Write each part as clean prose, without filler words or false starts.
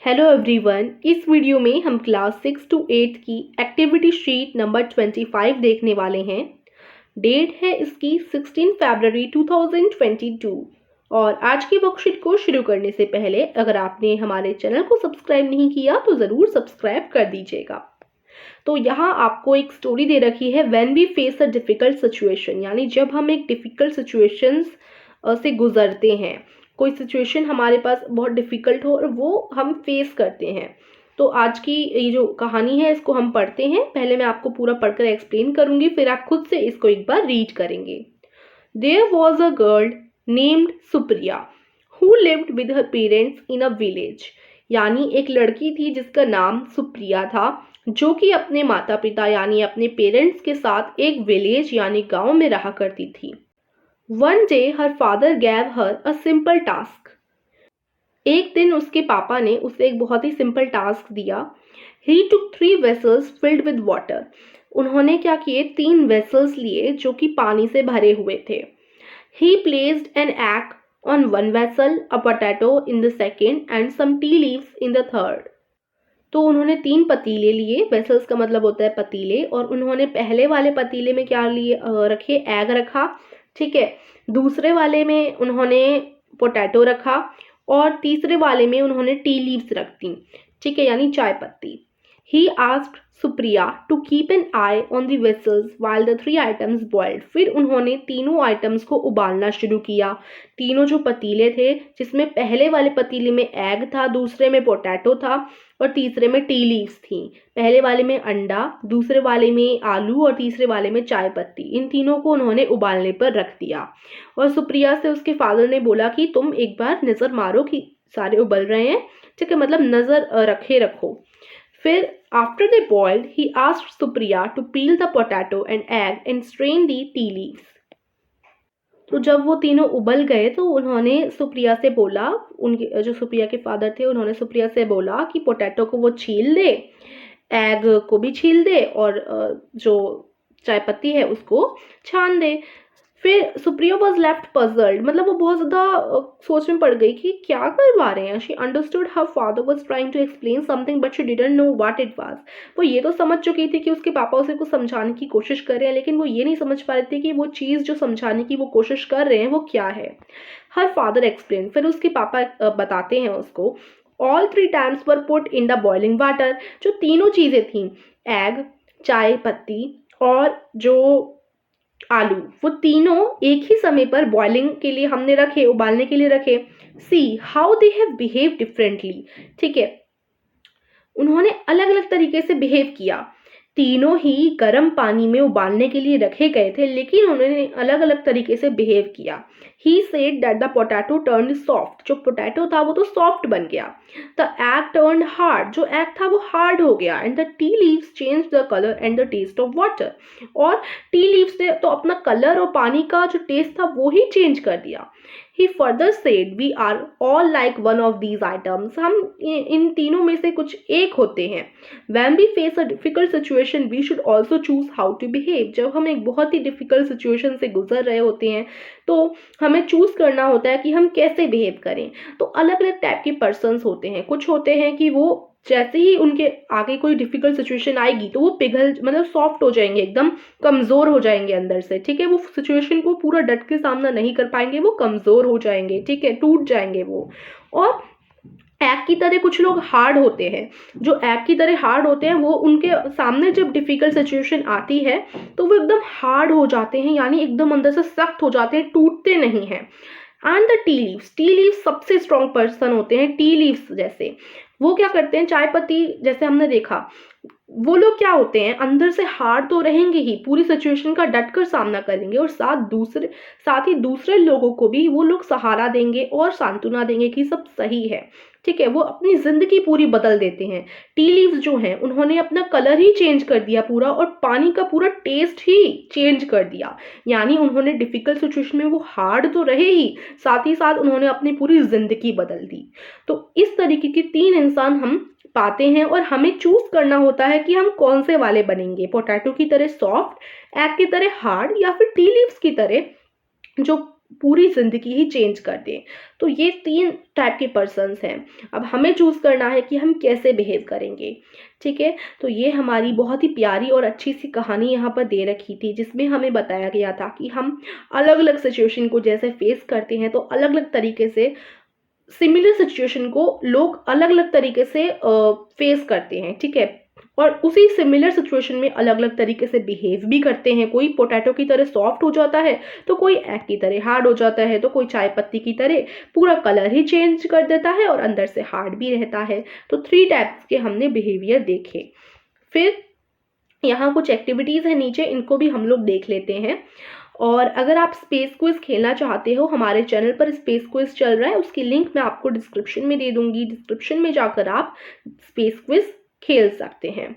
Hello everyone, इस video में हम क्लास 6 to 8 की एक्टिविटी शीट नंबर 25 देखने वाले हैं। डेट है इसकी 16 फरवरी 2022 और आज की वर्कशीट को शुरू करने से पहले अगर आपने हमारे चैनल को सब्सक्राइब नहीं किया तो ज़रूर सब्सक्राइब कर दीजिएगा। तो यहाँ आपको एक स्टोरी दे रखी है, when we face a difficult situation, यानी जब हम एक डिफ़िकल्ट सिचुएशंस से गुजरते हैं, कोई सिचुएशन हमारे पास बहुत डिफ़िकल्ट हो और वो हम फेस करते हैं। तो आज की ये जो कहानी है इसको हम पढ़ते हैं। पहले मैं आपको पूरा पढ़कर एक्सप्लेन करूँगी, फिर आप खुद से इसको एक बार रीड करेंगे। There was a girl named Supriya who lived with her parents in a village। यानी एक लड़की थी जिसका नाम सुप्रिया था, जो कि अपने माता पिता यानी अपने पेरेंट्स के साथ एक विलेज यानी गांव में रहा करती थी। One day her father gave her a simple task। एक दिन उसके पापा ने उसे एक बहुत ही सिंपल टास्क दिया। He took 3 vessels filled with water। उन्होंने क्या किए, 3 वेसल्स लिए जो कि पानी से भरे हुए थे। He placed an egg on one vessel, a potato in the second and some tea leaves in the third। तो उन्होंने 3 पतीले लिए, वेसल्स का मतलब होता है पतीले, और उन्होंने पहले वाले पतीले में क्या लिए रखे, एग रखा, ठीक है। दूसरे वाले में उन्होंने पोटैटो रखा और तीसरे वाले में उन्होंने टी लीव्स रख दी, ठीक है, यानी चाय पत्ती। He asked Supriya to keep an eye on the vessels while the 3 items boiled। फिर उन्होंने तीनों आइटम्स को उबालना शुरू किया। तीनों जो पतीले थे, जिसमें पहले वाले पतीले में एग था, दूसरे में पोटैटो था और तीसरे में टी लीव्स थी। पहले वाले में अंडा, दूसरे वाले में आलू और तीसरे वाले में चाय पत्ती। इन तीनों को उन्होंने उबालने पर रख दिया और सुप्रिया से उसके फादर ने बोला कि तुम एक बार नज़र मारो कि सारे उबल रहे हैं, ठीक है, मतलब नज़र रखो। फिर after they boiled, he asked Supriya to peel the potato and egg and strain the tea leaves। तो जब वो तीनों उबल गए तो उन्होंने सुप्रिया से बोला, उनके जो सुप्रिया के फादर थे उन्होंने सुप्रिया से बोला कि पोटैटो को वो छील दे, एग को भी छील दे और जो चाय पत्ती है उसको छान दे। फिर सुप्रिया वॉज लेफ्ट पजल्ड, मतलब वो बहुत ज़्यादा सोच में पड़ गई कि क्या करवा रहे हैं। She understood her father was trying to explain something but she didn't know what it was. वो ये तो समझ चुकी थी कि उसके पापा उसे कुछ समझाने की कोशिश कर रहे हैं, लेकिन वो ये नहीं समझ पा रही थी कि वो चीज़ जो समझाने की वो कोशिश कर रहे हैं वो क्या है। हर फादर एक्सप्लेन, फिर उसके पापा बताते हैं उसको, all 3 times were put in the boiling water. जो तीनों चीज़ें थी, एग, चाय पत्ती और जो आलू, वो तीनों एक ही समय पर बॉइलिंग के लिए हमने रखे, उबालने के लिए रखे। See how they have behave differently, ठीक है, उन्होंने अलग अलग तरीके से बिहेव किया। तीनों ही गर्म पानी में उबालने के लिए रखे गए थे, लेकिन उन्होंने अलग अलग तरीके से बिहेव किया। He said that the potato turned soft। जो पोटैटो था वो तो सॉफ्ट बन गया। The egg turned hard। जो एग था वो हार्ड हो गया। And the tea leaves changed the color and the taste of water। और टी लीव्स ने तो अपना कलर और पानी का जो टेस्ट था वो ही चेंज कर दिया। He further said we are all like one of these items। हम इन तीनों में से कुछ एक होते हैं। When we face a difficult situation we should also choose how to behave। जब हम एक बहुत ही डिफिकल्ट सिचुएशन से गुजर रहे होते हैं तो हमें चूज करना होता है कि हम कैसे बिहेव करें। तो अलग अलग टाइप के पर्सन्स होते हैं। कुछ होते हैं कि वो जैसे ही उनके आगे कोई डिफिकल्ट सिचुएशन आएगी तो वो पिघल, मतलब सॉफ्ट हो जाएंगे, एकदम कमज़ोर हो जाएंगे अंदर से, ठीक है, वो सिचुएशन को पूरा डट के सामना नहीं कर पाएंगे, वो कमज़ोर हो जाएंगे, ठीक है, टूट जाएंगे वो। और एग की तरह कुछ लोग हार्ड होते हैं। जो एग की तरह हार्ड होते हैं वो उनके सामने जब डिफिकल्ट सिचुएशन आती है तो वो एकदम हार्ड हो जाते हैं, यानी एकदम अंदर से सख्त हो जाते हैं, टूटते नहीं हैं। एंड द टी लीव्स सबसे स्ट्रॉन्ग पर्सन होते हैं। टी लीव्स जैसे वो क्या करते हैं, चाय पत्ती जैसे हमने देखा, वो लोग क्या होते हैं, अंदर से हार्ड तो रहेंगे ही, पूरी सिचुएशन का डटकर सामना करेंगे और साथ ही दूसरे लोगों को भी वो लोग सहारा देंगे और सांत्वना देंगे कि सब सही है, ठीक है, वो अपनी जिंदगी पूरी बदल देते हैं। टी लीव्स जो हैं उन्होंने अपना कलर ही चेंज कर दिया पूरा और पानी का पूरा टेस्ट ही चेंज कर दिया, यानी उन्होंने डिफिकल्ट सिचुएशन में वो हार्ड तो रहे ही, साथ उन्होंने अपनी पूरी जिंदगी बदल दी। तो इस तरीके के 3 इंसान हम पाते हैं और हमें चूज करना होता है कि हम कौन से वाले बनेंगे, पोटैटो की तरह सॉफ्ट, एग की तरह हार्ड, या फिर टी लीव्स की तरह जो पूरी ज़िंदगी ही चेंज कर दें। तो ये 3 टाइप के पर्सन्स हैं। अब हमें चूज़ करना है कि हम कैसे बिहेव करेंगे, ठीक है? तो ये हमारी बहुत ही प्यारी और अच्छी सी कहानी यहाँ पर दे रखी थी, जिसमें हमें बताया गया था कि हम अलग-अलग सिचुएशन को जैसे फेस करते हैं, तो अलग-अलग तरीके से सिमिलर सिचुएशन को लोग अलग-अलग तरीके से फेस करते हैं, ठीक है? और उसी सिमिलर सिचुएशन में अलग-अलग तरीके से बिहेव भी करते हैं। कोई पोटैटो की तरह सॉफ्ट हो जाता है, तो कोई एग की तरह हार्ड हो जाता है, तो कोई चाय पत्ती की तरह पूरा कलर ही चेंज कर देता है और अंदर से हार्ड भी रहता है। तो 3 टाइप्स के हमने बिहेवियर देखे। फिर यहाँ कुछ एक्टिविटीज़ हैं नीचे, इनको भी हम लोग देख लेते हैं। और अगर आप स्पेस क्विज खेलना चाहते हो, हमारे चैनल पर स्पेस क्विज चल रहा है, उसकी लिंक मैं आपको डिस्क्रिप्शन में दे दूंगी। डिस्क्रिप्शन में जाकर आप स्पेस क्विज खेल सकते हैं,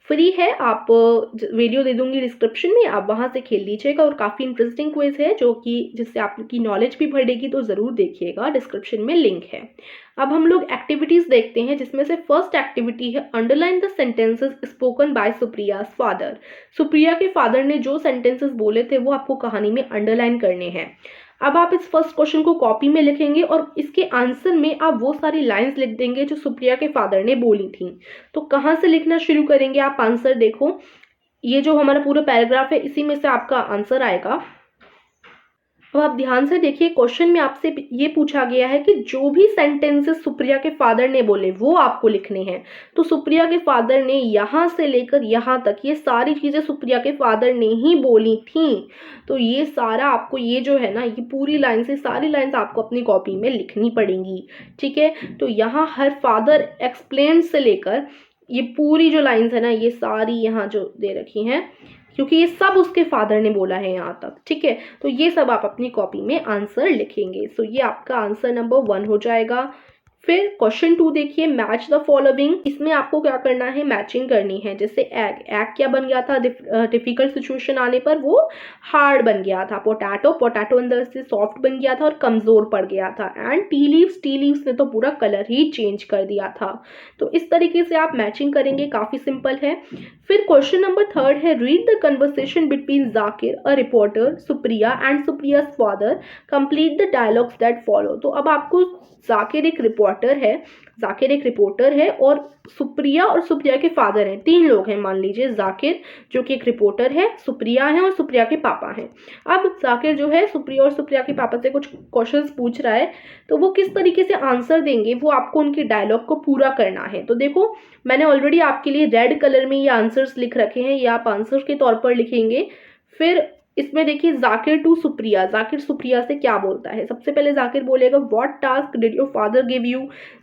फ्री है। आप वीडियो दे दूंगी डिस्क्रिप्शन में, आप वहां से खेल लीजिएगा। और काफ़ी इंटरेस्टिंग क्विज है जो कि जिससे आपकी नॉलेज भी बढ़ेगी, तो ज़रूर देखिएगा, डिस्क्रिप्शन में लिंक है। अब हम लोग एक्टिविटीज़ देखते हैं, जिसमें से फर्स्ट एक्टिविटी है underline the sentences spoken by Supriya's father. Supriya के फादर ने जो सेंटेंसेस बोले थे वो आपको कहानी में अंडरलाइन करने हैं। अब आप इस फर्स्ट क्वेश्चन को कॉपी में लिखेंगे और इसके आंसर में आप वो सारी लाइंस लिख देंगे जो सुप्रिया के फादर ने बोली थी। तो कहाँ से लिखना शुरू करेंगे आप? आंसर देखो, ये जो हमारा पूरा पैराग्राफ है, इसी में से आपका आंसर आएगा। अब आप ध्यान से देखिए, क्वेश्चन में आपसे ये पूछा गया है कि जो भी सेंटेंसेस सुप्रिया के फादर ने बोले वो आपको लिखने हैं। तो सुप्रिया के फादर ने यहाँ से लेकर यहाँ तक ये सारी चीज़ें सुप्रिया के फादर ने ही बोली थी। तो ये सारा आपको, ये जो है ना, ये पूरी लाइन से सारी लाइन्स आपको अपनी कॉपी में लिखनी पड़ेंगी, ठीक है? तो यहाँ हर फादर एक्सप्लेन से लेकर ये पूरी जो लाइन्स है ना, ये सारी यहाँ जो दे रखी हैं, क्योंकि ये सब उसके फादर ने बोला है यहाँ तक, ठीक है? तो ये सब आप अपनी कॉपी में आंसर लिखेंगे। सो ये आपका आंसर नंबर 1 हो जाएगा। फिर क्वेश्चन 2 देखिए, मैच द फॉलोइंग। इसमें आपको क्या करना है? मैचिंग करनी है। जैसे एग, एग क्या बन गया था? डिफिकल्ट सिचुएशन आने पर वो हार्ड बन गया था। पोटैटो, पोटैटो अंदर से सॉफ्ट बन गया था और कमजोर पड़ गया था। And tea leaves, tea leaves ने तो पूरा कलर ही चेंज कर दिया था। तो इस तरीके से आप मैचिंग करेंगे, काफी सिंपल है। फिर क्वेश्चन नंबर 3 है, read the conversation between Zakir a reporter, Supriya and Supriya's father, complete the dialogues that follow. तो अब आपको, जाकिर एक रिपोर्टर है और सुप्रिया और सुप्रिया के फादर हैं, 3 लोग हैं। मान लीजिए जाकिर जो कि एक रिपोर्टर है, सुप्रिया है और सुप्रिया के पापा हैं। अब जाकिर जो है सुप्रिया और सुप्रिया के पापा से कुछ क्वेश्चंस पूछ रहा है, तो वो किस तरीके से आंसर देंगे वो आपको उनके डायलॉग को पूरा करना है। तो देखो, मैंने ऑलरेडी आपके लिए रेड कलर में ये आंसर्स लिख रखे हैं, ये आप आंसर के तौर पर लिखेंगे। फिर इसमें देखिए, जाकिर टू सुप्रिया, जाकिर सुप्रिया से क्या बोलता है? सबसे पहले जाकिर बोलेगा, what task did your father give you.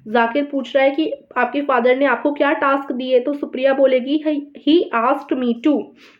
Zakir पूछ रहा है कि आपके फादर ने आपको क्या टास्क दिए। तो सुप्रिया बोलेगी, ही आस्क्ड मी टू,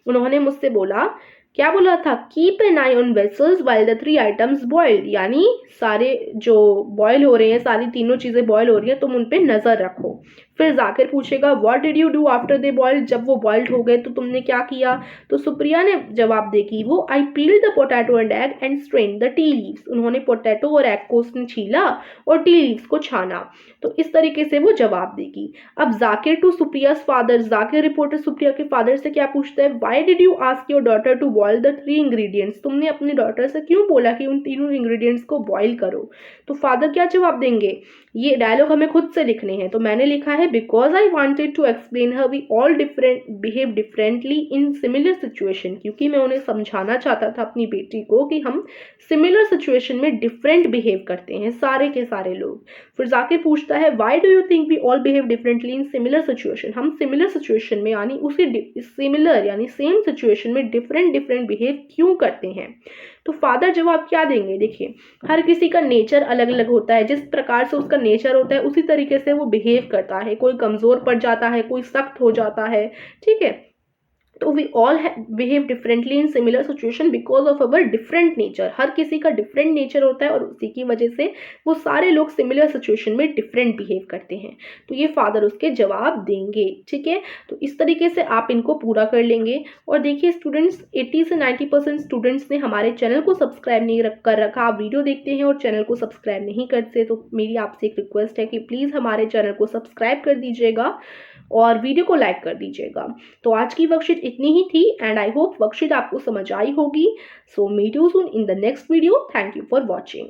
उन्होंने मुझसे बोला, क्या बोला था? Keep an I on vessels while the 3 items boiled, यानी सारे जो बॉयल हो रहे हैं, सारी तीनों चीजें बॉयल हो रही हैं, तुम उन पे नजर रखो। फिर जाकिर पूछेगा, what did you do after they boiled, जब वो बॉइल्ड हो गए तो तुमने क्या किया? तो सुप्रिया ने जवाब देगी वो, I peeled the potato and egg and strained the tea leaves, उन्होंने पोटैटो और एग को उसने छीला और टी लीव्स को छाना। तो इस तरीके से वो जवाब देगी। अब Zakir to Supriya's father, Zakir reporter Supriya के फादर से क्या पूछता है? Why did you ask your daughter to boil the 3 ingredients, तुमने अपनी डॉटर से क्यों बोला कि उन तीनों इंग्रेडिएंट्स को बॉयल करो? तो फादर क्या जवाब देंगे? ये डायलॉग हमें खुद से लिखने हैं, तो मैंने लिखा है, because I wanted to explain her we all behave differently in similar situation, क्योंकि मैं उन्हें समझाना चाहता था अपनी बेटी को कि हम सिमिलर सिचुएशन में डिफरेंट बिहेव करते हैं सारे के सारे लोग। फिर जाकिर पूछता है, why do you think we all behave differently in similar situation, हम सिमिलर सिचुएशन में यानी उसी सिमिलर यानी सेम सिचुएशन में डिफरेंट बिहेव क्यों करते हैं? तो फादर जवाब क्या देंगे? देखिए, हर किसी का नेचर अलग अलग होता है, जिस प्रकार से उसका नेचर होता है उसी तरीके से वो बिहेव करता है। कोई कमजोर पड़ जाता है, कोई सख्त हो जाता है, ठीक है? तो we all behave differently in similar situation because of our different nature, हर किसी का डिफरेंट नेचर होता है और उसी की वजह से वो सारे लोग सिमिलर सिचुएशन में डिफरेंट बिहेव करते हैं। तो ये फादर उसके जवाब देंगे, ठीक है? तो इस तरीके से आप इनको पूरा कर लेंगे। और देखिए स्टूडेंट्स, 80 से 90% स्टूडेंट्स ने हमारे चैनल को सब्सक्राइब नहीं कर रखा। आप वीडियो देखते हैं और चैनल को सब्सक्राइब नहीं करते, तो मेरी आपसे एक रिक्वेस्ट है कि प्लीज़ हमारे चैनल को सब्सक्राइब कर दीजिएगा और वीडियो को लाइक कर दीजिएगा। तो आज की वर्कशीट इतनी ही थी एंड आई होप वर्कशीट आपको समझ आई होगी. So meet you soon in the next video. Thank you for watching.